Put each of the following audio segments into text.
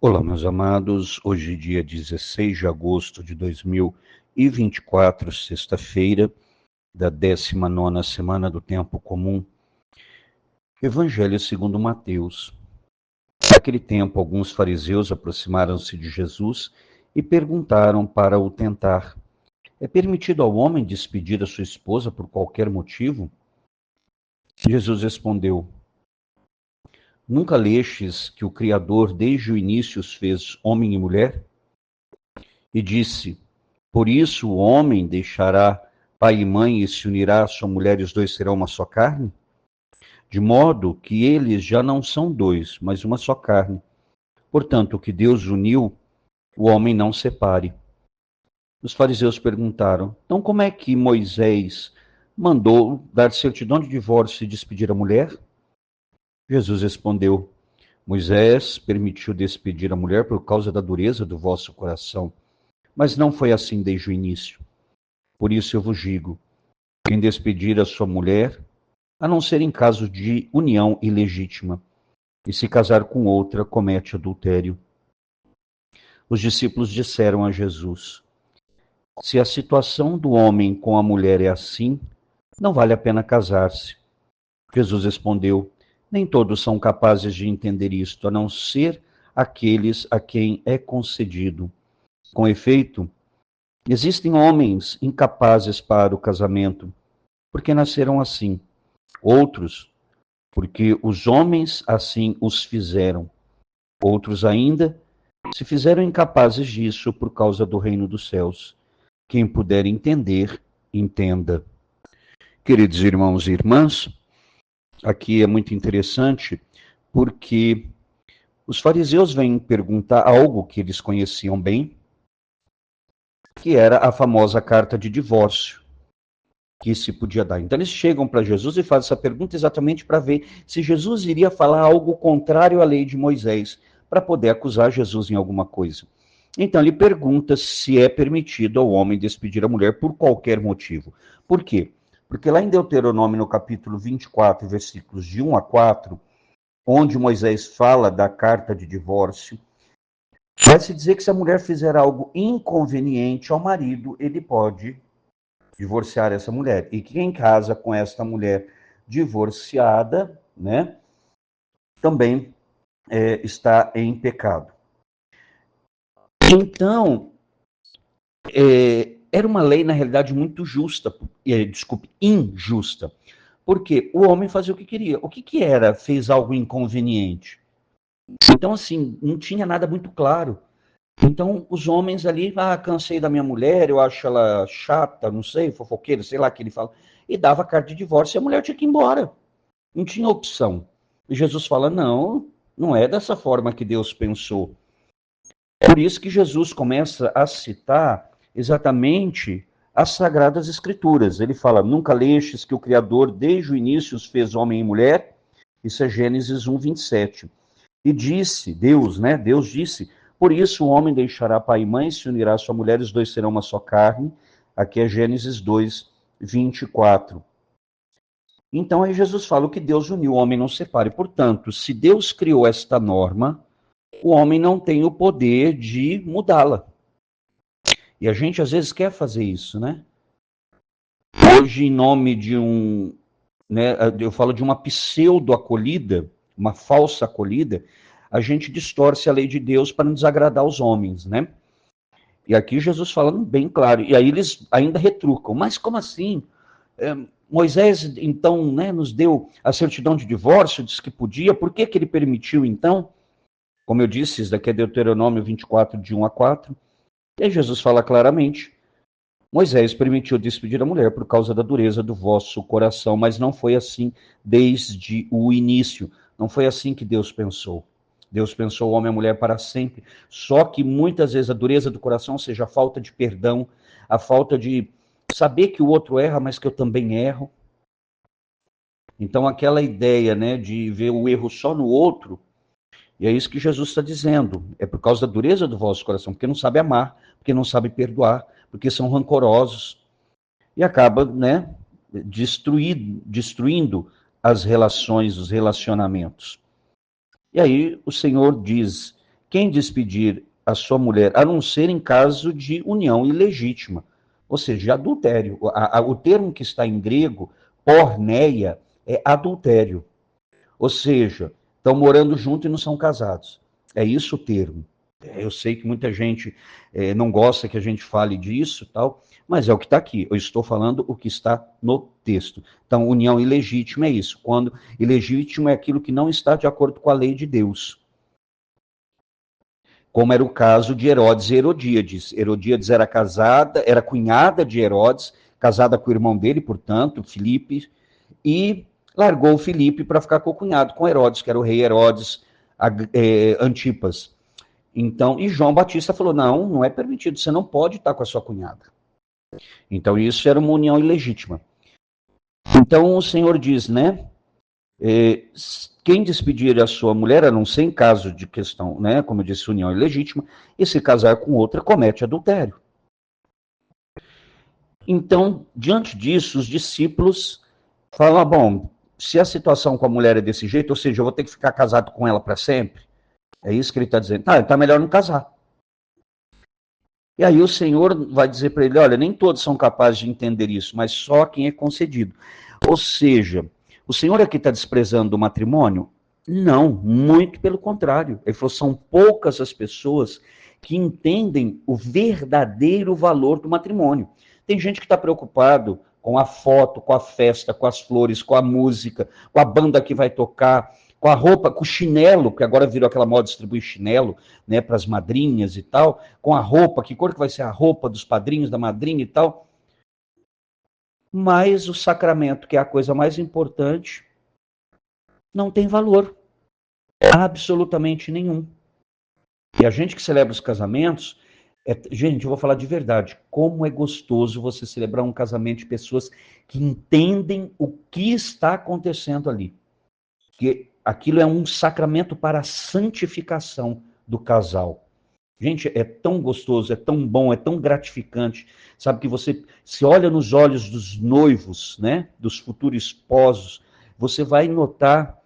Olá, meus amados. Hoje, dia 16 de agosto de 2024, sexta-feira, da 19ª semana do Tempo Comum. Evangelho segundo Mateus. Naquele tempo, alguns fariseus aproximaram-se de Jesus e perguntaram para o tentar: é permitido ao homem despedir a sua esposa por qualquer motivo? Jesus respondeu: nunca lestes que o Criador desde o início os fez homem e mulher? E disse: por isso o homem deixará pai e mãe e se unirá à sua mulher, e os dois serão uma só carne? De modo que eles já não são dois, mas uma só carne. Portanto, o que Deus uniu, o homem não separe. Os fariseus perguntaram: então como é que Moisés mandou dar certidão de divórcio e despedir a mulher? Jesus respondeu: Moisés permitiu despedir a mulher por causa da dureza do vosso coração, mas não foi assim desde o início. Por isso eu vos digo: quem despedir a sua mulher, a não ser em caso de união ilegítima, e se casar com outra, comete adultério. Os discípulos disseram a Jesus: se a situação do homem com a mulher é assim, não vale a pena casar-se. Jesus respondeu: nem todos são capazes de entender isto, a não ser aqueles a quem é concedido. Com efeito, existem homens incapazes para o casamento, porque nasceram assim. Outros, porque os homens assim os fizeram. Outros ainda se fizeram incapazes disso por causa do reino dos céus. Quem puder entender, entenda. Queridos irmãos e irmãs, aqui é muito interessante porque os fariseus vêm perguntar algo que eles conheciam bem, que era a famosa carta de divórcio que se podia dar. Então eles chegam para Jesus e fazem essa pergunta exatamente para ver se Jesus iria falar algo contrário à lei de Moisés, para poder acusar Jesus em alguma coisa. Então ele pergunta se é permitido ao homem despedir a mulher por qualquer motivo. Por quê? Porque lá em Deuteronômio, no capítulo 24, versículos de 1 a 4, onde Moisés fala da carta de divórcio, vai se dizer que se a mulher fizer algo inconveniente ao marido, ele pode divorciar essa mulher. E quem casa com esta mulher divorciada, né, também está em pecado. Então, era uma lei, na realidade, muito justa, injusta, porque o homem fazia o que queria. O que era? Fez algo inconveniente. Então, assim, não tinha nada muito claro. Então, os homens ali, cansei da minha mulher, eu acho ela chata, não sei, fofoqueira, sei lá o que ele fala, e dava carta de divórcio e a mulher tinha que ir embora. Não tinha opção. E Jesus fala, não, não é dessa forma que Deus pensou. Por isso que Jesus começa a citar exatamente as Sagradas Escrituras. Ele fala, nunca lestes que o Criador desde o início os fez homem e mulher? Isso é Gênesis 1, 27. E disse, Deus, né? Deus disse, por isso o homem deixará pai e mãe, se unirá à sua mulher, os dois serão uma só carne. Aqui é Gênesis 2, 24. Então aí Jesus fala, o que Deus uniu, o homem não separe. Portanto, se Deus criou esta norma, o homem não tem o poder de mudá-la. E a gente às vezes quer fazer isso, né? Hoje, em nome de né, eu falo de uma pseudo-acolhida, uma falsa acolhida, a gente distorce a lei de Deus para não desagradar os homens, né? E aqui Jesus falando bem claro, e aí eles ainda retrucam, mas como assim? Moisés, então, né, nos deu a certidão de divórcio, disse que podia, por que ele permitiu, então? Como eu disse, isso daqui é Deuteronômio 24, de 1 a 4, e aí Jesus fala claramente, Moisés permitiu despedir a mulher por causa da dureza do vosso coração, mas não foi assim desde o início. Não foi assim que Deus pensou. Deus pensou o homem e a mulher para sempre. Só que muitas vezes a dureza do coração, ou seja, a falta de perdão, a falta de saber que o outro erra, mas que eu também erro. Então aquela ideia, né, de ver o erro só no outro, e é isso que Jesus está dizendo. É por causa da dureza do vosso coração, porque não sabe amar, porque não sabe perdoar, porque são rancorosos. E acaba, né, destruindo as relações, os relacionamentos. E aí o Senhor diz quem despedir a sua mulher, a não ser em caso de união ilegítima, ou seja, adultério. O termo que está em grego, porneia, é adultério. Ou seja, estão morando junto e não são casados. É isso o termo. Eu sei que muita gente não gosta que a gente fale disso, tal, mas é o que está aqui. Eu estou falando o que está no texto. Então, união ilegítima é isso. Quando ilegítimo é aquilo que não está de acordo com a lei de Deus. Como era o caso de Herodes e Herodíades. Herodíades era casada, era cunhada de Herodes, casada com o irmão dele, portanto, Filipe, e largou o Filipe para ficar com o cunhado, com Herodes, que era o rei Herodes Antipas. Então, e João Batista falou, não é permitido, você não pode estar com a sua cunhada. Então, isso era uma união ilegítima. Então, o Senhor diz, né, quem despedir a sua mulher, a não ser em caso de questão, né, como eu disse, união ilegítima, e se casar com outra, comete adultério. Então, diante disso, os discípulos falam, bom, se a situação com a mulher é desse jeito, ou seja, eu vou ter que ficar casado com ela para sempre, é isso que ele está dizendo. Então é melhor não casar. E aí o Senhor vai dizer para ele, olha, nem todos são capazes de entender isso, mas só quem é concedido. Ou seja, o Senhor aqui está desprezando o matrimônio? Não, muito pelo contrário. Ele falou, são poucas as pessoas que entendem o verdadeiro valor do matrimônio. Tem gente que está preocupado com a foto, com a festa, com as flores, com a música, com a banda que vai tocar, com a roupa, com o chinelo, que agora virou aquela moda de distribuir chinelo, né, para as madrinhas e tal, com a roupa, que cor que vai ser a roupa dos padrinhos, da madrinha e tal. Mas o sacramento, que é a coisa mais importante, não tem valor. Absolutamente nenhum. E a gente que celebra os casamentos, gente, eu vou falar de verdade, como é gostoso você celebrar um casamento de pessoas que entendem o que está acontecendo ali. Que aquilo é um sacramento para a santificação do casal. Gente, é tão gostoso, é tão bom, é tão gratificante, sabe, que você se olha nos olhos dos noivos, né, dos futuros esposos, você vai notar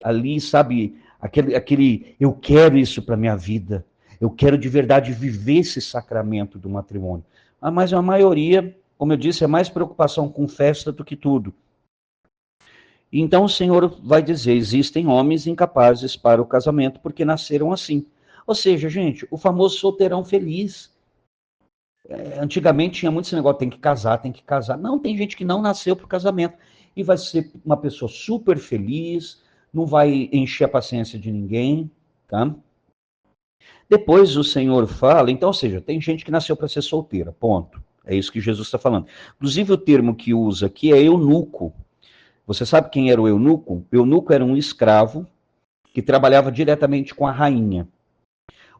ali, sabe, aquele eu quero isso para minha vida, eu quero de verdade viver esse sacramento do matrimônio. Mas a maioria, como eu disse, é mais preocupação com festa do que tudo. Então o Senhor vai dizer, existem homens incapazes para o casamento porque nasceram assim. Ou seja, gente, o famoso solteirão feliz. Antigamente tinha muito esse negócio, tem que casar, tem que casar. Não, tem gente que não nasceu para o casamento e vai ser uma pessoa super feliz, não vai encher a paciência de ninguém, tá? Depois o Senhor fala, então, ou seja, tem gente que nasceu para ser solteira, ponto. É isso que Jesus está falando. Inclusive o termo que usa aqui é eunuco. Você sabe quem era o eunuco? O eunuco era um escravo que trabalhava diretamente com a rainha.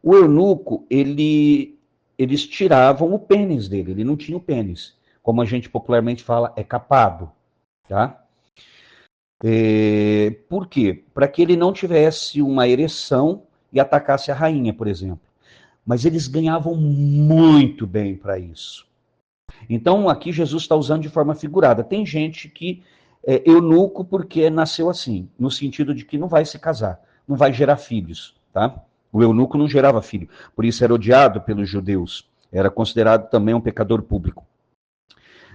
O eunuco, eles tiravam o pênis dele, ele não tinha o pênis. Como a gente popularmente fala, é capado. Tá? Por quê? Para que ele não tivesse uma ereção e atacasse a rainha, por exemplo. Mas eles ganhavam muito bem para isso. Então, aqui Jesus está usando de forma figurada. Tem gente que é eunuco porque nasceu assim, no sentido de que não vai se casar, não vai gerar filhos, tá? O eunuco não gerava filho, por isso era odiado pelos judeus, era considerado também um pecador público.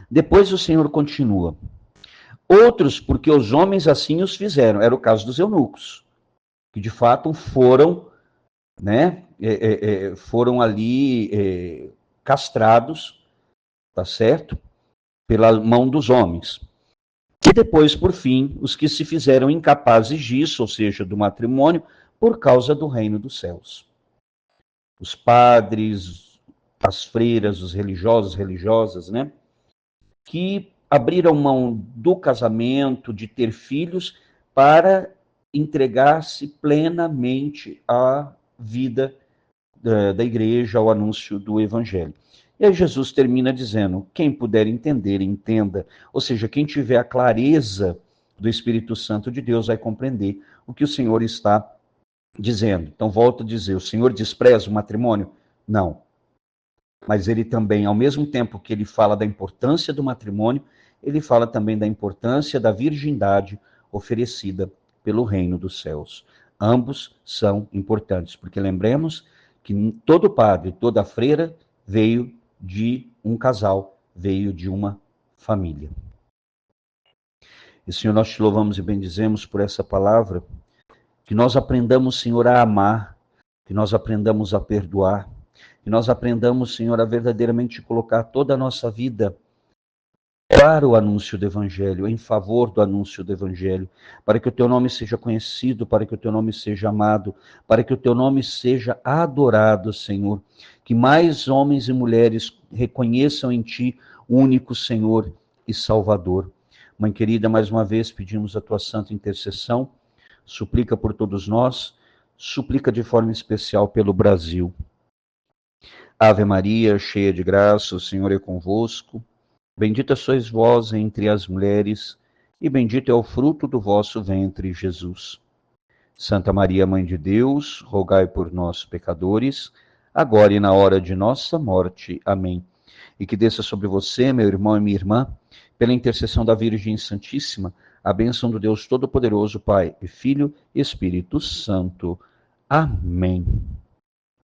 Depois o Senhor continua. Outros, porque os homens assim os fizeram, era o caso dos eunucos, que de fato foram, né, foram ali castrados, tá certo? Pela mão dos homens. E depois, por fim, os que se fizeram incapazes disso, ou seja, do matrimônio, por causa do reino dos céus. Os padres, as freiras, os religiosos, religiosas, né? Que abriram mão do casamento, de ter filhos, para entregar-se plenamente à vida da igreja, ao anúncio do evangelho. E aí Jesus termina dizendo, quem puder entender, entenda. Ou seja, quem tiver a clareza do Espírito Santo de Deus vai compreender o que o Senhor está dizendo. Então, volto a dizer, o Senhor despreza o matrimônio? Não. Mas ele também, ao mesmo tempo que ele fala da importância do matrimônio, ele fala também da importância da virgindade oferecida pelo reino dos céus. Ambos são importantes, porque lembremos que todo padre, toda freira veio de um casal, veio de uma família. E, Senhor, nós te louvamos e bendizemos por essa palavra, que nós aprendamos, Senhor, a amar, que nós aprendamos a perdoar, que nós aprendamos, Senhor, a verdadeiramente colocar toda a nossa vida para o anúncio do Evangelho, em favor do anúncio do Evangelho, para que o teu nome seja conhecido, para que o teu nome seja amado, para que o teu nome seja adorado, Senhor. Que mais homens e mulheres reconheçam em ti o único Senhor e Salvador. Mãe querida, mais uma vez pedimos a tua santa intercessão, suplica por todos nós, suplica de forma especial pelo Brasil. Ave Maria, cheia de graça, o Senhor é convosco. Bendita sois vós entre as mulheres, e bendito é o fruto do vosso ventre, Jesus. Santa Maria, Mãe de Deus, rogai por nós, pecadores, agora e na hora de nossa morte. Amém. E que desça sobre você, meu irmão e minha irmã, pela intercessão da Virgem Santíssima, a bênção do Deus Todo-Poderoso, Pai e Filho e Espírito Santo. Amém.